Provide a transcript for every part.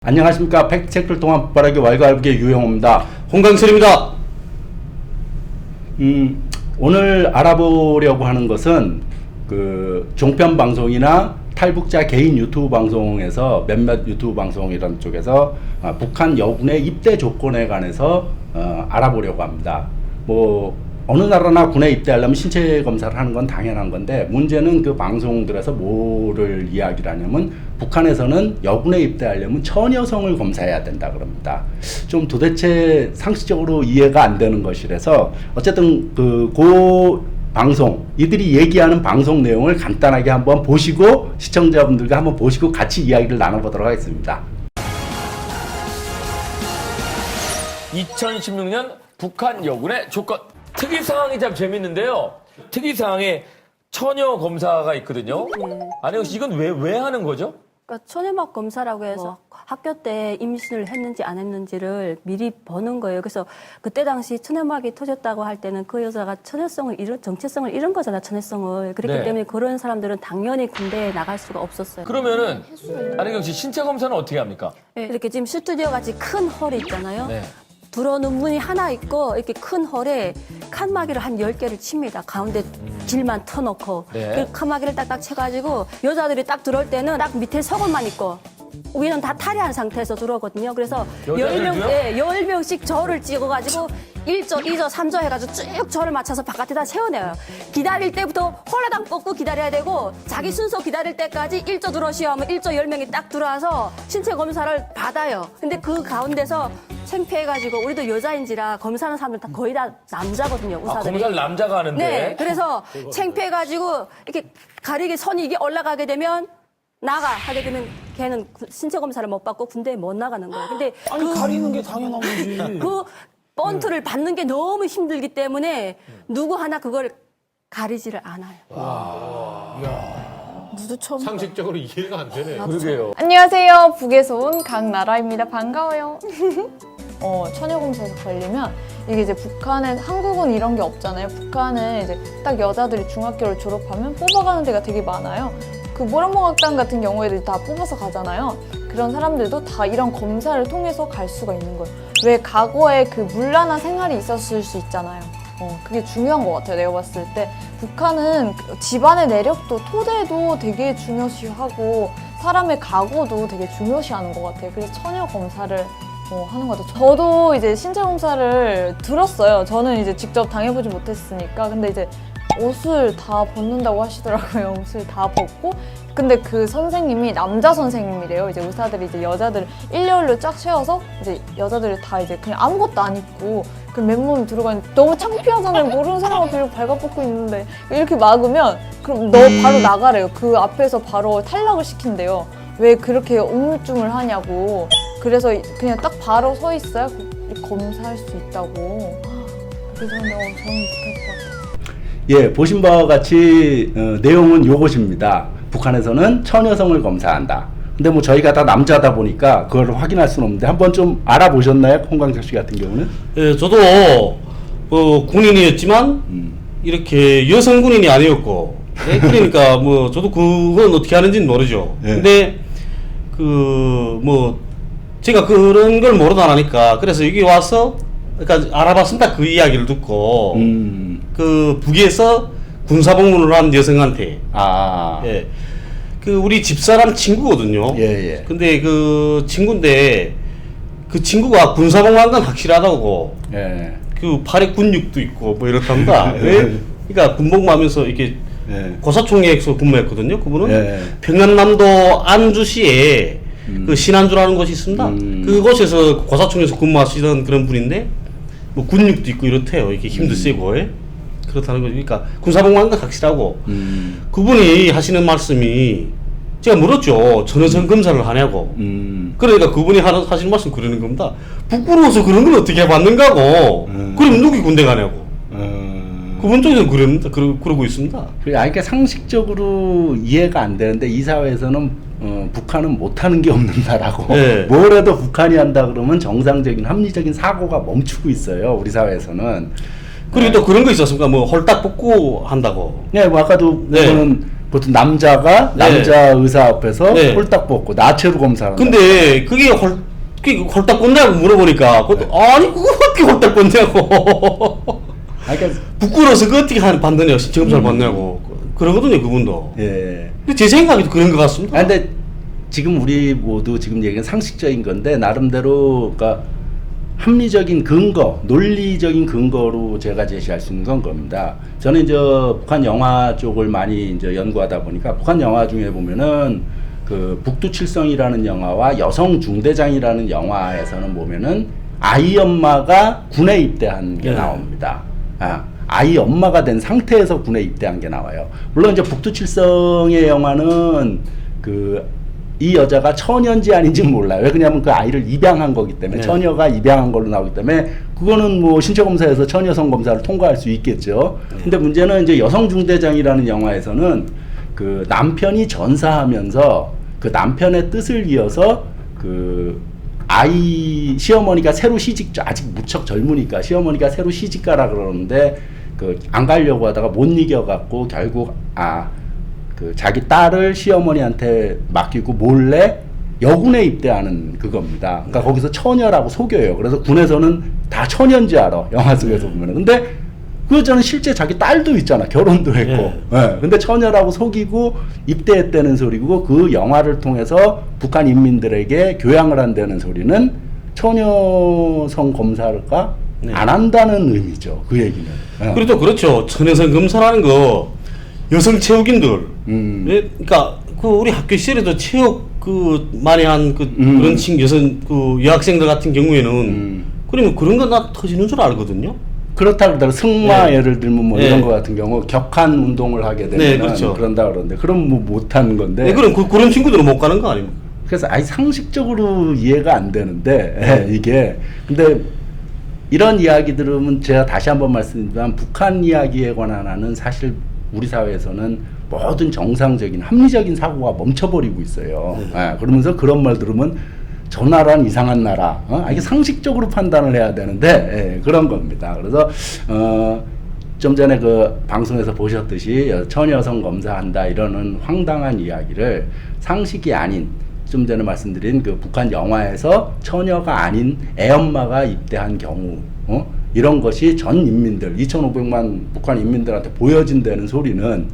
안녕하십니까. 팩트체크를 통한 폭발하기 왈가왈부의 유영호입니다. 홍강철입니다. 오늘 알아보려고 하는 것은 그 종편 방송이나 탈북자 개인 유튜브 방송에서 몇몇 유튜브 방송 이런 쪽에서 북한 여군의 입대 조건에 관해서 알아보려고 합니다. 뭐 어느 나라나 군에 입대하려면 신체 검사를 하는 건 당연한 건데, 문제는 그 방송들에서 뭐를 이야기를 하냐면 북한에서는 여군에 입대하려면 처녀성을 검사해야 된다 그럽니다. 좀 도대체 상식적으로 이해가 안 되는 것이라서 어쨌든 그 방송, 이들이 얘기하는 방송 내용을 간단하게 한번 보시고, 시청자분들과 한번 보시고 같이 이야기를 나눠보도록 하겠습니다. 2016년 북한 여군의 조건. 특이 상황이 참 재밌는데요. 특이 상황에 처녀 검사가 있거든요. 아니 혹시 이건 왜 하는 거죠? 그러니까 초내막 검사라고 해서 학교 때 임신을 했는지 안 했는지를 미리 보는 거예요. 그래서 그때 당시 초내막이 터졌다고 할 때는 그 여자가 정체성을 잃은 거잖아, 초내성을. 그렇기 네. 때문에 그런 사람들은 당연히 군대에 나갈 수가 없었어요. 그러면은 안혜경 씨 신체 검사는 어떻게 합니까? 네, 이렇게 지금 스튜디오 같이 큰 홀이 있잖아요. 네. 들어오는 문이 하나 있고 이렇게 큰 홀에 칸막이를 한 10개를 칩니다. 가운데 길만 터놓고. 네. 그 칸막이를 딱딱 쳐가지고 여자들이 딱 들어올 때는 딱 밑에 속옷만 입고 위는 다 탈의한 상태에서 들어오거든요. 그래서 여자들도요? 10명씩 절을 찍어가지고 1조, 2조, 3조 해가지고 쭉 절을 맞춰서 바깥에다 세워내요. 기다릴 때부터 홀라당 뻗고 기다려야 되고, 자기 순서 기다릴 때까지 1조 들어오시오 하면 1조 10명이 딱 들어와서 신체 검사를 받아요. 근데 그 가운데서 창피해가지고, 우리도 여자인지라 검사하는 사람들 다 거의 다 남자거든요, 의사들이. 검사를 남자가 하는데. 네, 그래서 창피해가지고 이렇게 가리개 선이 이게 올라가게 되면 나가 하게 되면 걔는 신체 검사를 못 받고 군대에 못 나가는 거예요. 근데 아니 가리는 게 당연한 거지. 그 번트를 받는 게 너무 힘들기 때문에 누구 하나 그걸 가리지를 않아요. 누도 처음. 상식적으로 이해가 안 되네. 그러게요. 안녕하세요. 북에서 온 강나라입니다. 반가워요. 처녀검사에서 걸리면 이게 이제 북한에 한국은 이런 게 없잖아요. 북한은 이제 딱 여자들이 중학교를 졸업하면 뽑아가는 데가 되게 많아요. 그 모란봉학당 같은 경우에도 다 뽑아서 가잖아요. 그런 사람들도 다 이런 검사를 통해서 갈 수가 있는 거예요. 왜 과거에 그 문란한 생활이 있었을 수 있잖아요. 그게 중요한 것 같아요. 내가 봤을 때 북한은 집안의 내력도 토대도 되게 중요시하고 사람의 각오도 되게 중요시하는 것 같아요. 그래서 처녀 검사를 하는 것 같아요. 저도 이제 신체 검사를 들었어요. 저는 이제 직접 당해보지 못했으니까. 근데 이제 옷을 다 벗는다고 하시더라고요. 옷을 다 벗고. 근데 그 선생님이 남자 선생님이래요. 이제 의사들이 이제 여자들 일렬로 쫙 세워서 이제 여자들이 다 이제 그냥 아무것도 안 입고 그 맨몸 들어가는, 너무 창피하잖아요. 모르는 사람을 그리고 발가벗고 있는데 이렇게 막으면 그럼 너 바로 나가래요. 그 앞에서 바로 탈락을 시킨대요. 왜 그렇게 우물쭈물 하냐고. 그래서 그냥 딱 바로 서 있어야 검사할 수 있다고. 그래서 저는 못할 것 같아요. 예, 보신 바와 같이 내용은 요것입니다. 북한에서는 처녀성을 검사한다. 근데 뭐 저희가 다 남자다 보니까 그걸 확인할 수는 없는데, 한번 좀 알아보셨나요? 홍광철 씨 같은 경우는? 예, 저도 군인이었지만 이렇게 여성 군인이 아니었고, 예, 그러니까 뭐 저도 그건 어떻게 하는지는 모르죠. 예. 근데 제가 그런 걸 모르다 하니까 그래서 여기 와서 그러니까 알아봤습니다. 그 이야기를 듣고 그 북에서 군사복무를 한 여성한테 예, 그 우리 집사람 친구거든요. 예. 근데 그 친구인데 그 친구가 군사복무한 건 확실하다고. 예. 그 팔에 근육도 있고 뭐 이렇답니다. 예? 그러니까 군복무하면서 이렇게 예. 고사총리에서 근무했거든요. 그분은 예. 평안남도 안주시에 그 신안주라는 곳이 있습니다. 그곳에서 고사총리에서 근무하시던 그런 분인데 뭐 근육도 있고 이렇대요. 이렇게 힘도 세고. 예? 그렇다는 거죠. 그러니까 군사복무한 건 확실하고 그분이 하시는 말씀이, 제가 물었죠. 전화선 검사를 하냐고. 그러니까 그분이 하시는 말씀 그러는 겁니다. 부끄러워서 그런 걸 어떻게 받는가고. 그럼 누구 군대 가냐고. 그분 쪽에서는 그럽니다. 그러고 있습니다. 그러니까 상식적으로 이해가 안 되는데, 이 사회에서는 북한은 못하는 게 없는 나라고. 네. 뭘 해도 북한이 한다 그러면 정상적인 합리적인 사고가 멈추고 있어요, 우리 사회에서는. 그리고 또 그런 거 있었습니까? 뭐 홀딱 벗고 한다고. 네, 뭐 아까도 네. 그거는 그것도 남자가 네. 남자 의사 앞에서 네. 홀딱 벗고 나체로 검사한다. 근데 그게 홀딱 뻗냐고 물어보니까 아니 그거 어떻게 홀딱 뻗냐고 그러니까 부끄러워서 그 어떻게 받느냐고 신체 검사를 받냐고 그러거든요 그분도. 예. 근데 제 생각에도 그런 것 같습니다. 아, 근데 지금 우리 모두 지금 얘기는 상식적인 건데 나름대로 그러니까 합리적인 근거, 논리적인 근거로 제가 제시할 수 있는 건 겁니다. 저는 이제 북한 영화 쪽을 많이 이제 연구하다 보니까 북한 영화 중에 보면은 그 북두칠성이라는 영화와 여성 중대장이라는 영화에서는 보면은 아이 엄마가 군에 입대한 게 네. 나옵니다. 아이 엄마가 된 상태에서 군에 입대한 게 나와요. 물론 이제 북두칠성의 영화는 이 여자가 처녀인지 아닌지는 몰라요. 왜 그러냐면 그 아이를 입양한 거기 때문에 네. 처녀가 입양한 걸로 나오기 때문에 그거는 뭐 신체 검사에서 처녀성 검사를 통과할 수 있겠죠. 근데 문제는 이제 여성 중대장이라는 영화에서는 그 남편이 전사하면서 그 남편의 뜻을 이어서 그 아이 시어머니가 새로 시집 아직 무척 젊으니까 시어머니가 새로 시집 가라 그러는데 그 안 가려고 하다가 못 이겨 갖고 결국 그 자기 딸을 시어머니한테 맡기고 몰래 여군에 입대하는 그겁니다. 그러니까 거기서 처녀라고 속여요. 그래서 군에서는 다 처녀인지 알아. 영화 속에서 보면은. 근데 그 저는 실제 자기 딸도 있잖아. 결혼도 했고. 예. 근데 처녀라고 속이고 입대했다는 소리고 그 영화를 통해서 북한 인민들에게 교양을 한다는 소리는 처녀성 검사가 네. 안 한다는 의미죠. 그 얘기는. 예. 그리고 또 그렇죠. 천여성 검사라는 거 여성 체육인들. 예, 그러니까 그 우리 학교 시절에도 체육 많이 한 그런 여성 여학생들 같은 경우에는 그러면 그런 거 나 터지는 줄 알거든요. 그렇다 그러더라도 승마 네. 예를 들면 뭐 네. 이런 거 같은 경우 격한 운동을 하게 되면 네, 그렇죠. 그런다 그러는데 그럼 뭐 못하는 건데 네, 그럼 그런 친구들은 못 가는 거 아닙니까? 그래서 아예 상식적으로 이해가 안 되는데 네. 이게 근데 이런 이야기 들으면 제가 다시 한번 말씀드리면 북한 이야기에 관한 한은 사실 우리 사회에서는 모든 정상적인 합리적인 사고가 멈춰버리고 있어요. 예, 그러면서 그런 말 들으면 저 나라는 이상한 나라. 이게 상식적으로 판단을 해야 되는데 그런 겁니다. 그래서 좀 전에 그 방송에서 보셨듯이 처녀성 검사한다 이러는 황당한 이야기를 상식이 아닌 좀 전에 말씀드린 그 북한 영화에서 처녀가 아닌 애엄마가 입대한 경우 이런 것이 전 인민들 2,500만 북한 인민들한테 보여진다는 소리는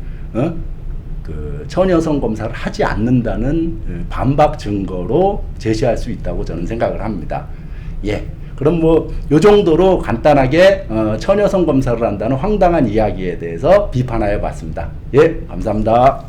그 처녀성 검사를 하지 않는다는 반박 증거로 제시할 수 있다고 저는 생각을 합니다. 예. 그럼 뭐 요 정도로 간단하게 처녀성 검사를 한다는 황당한 이야기에 대해서 비판하여 봤습니다. 예, 감사합니다.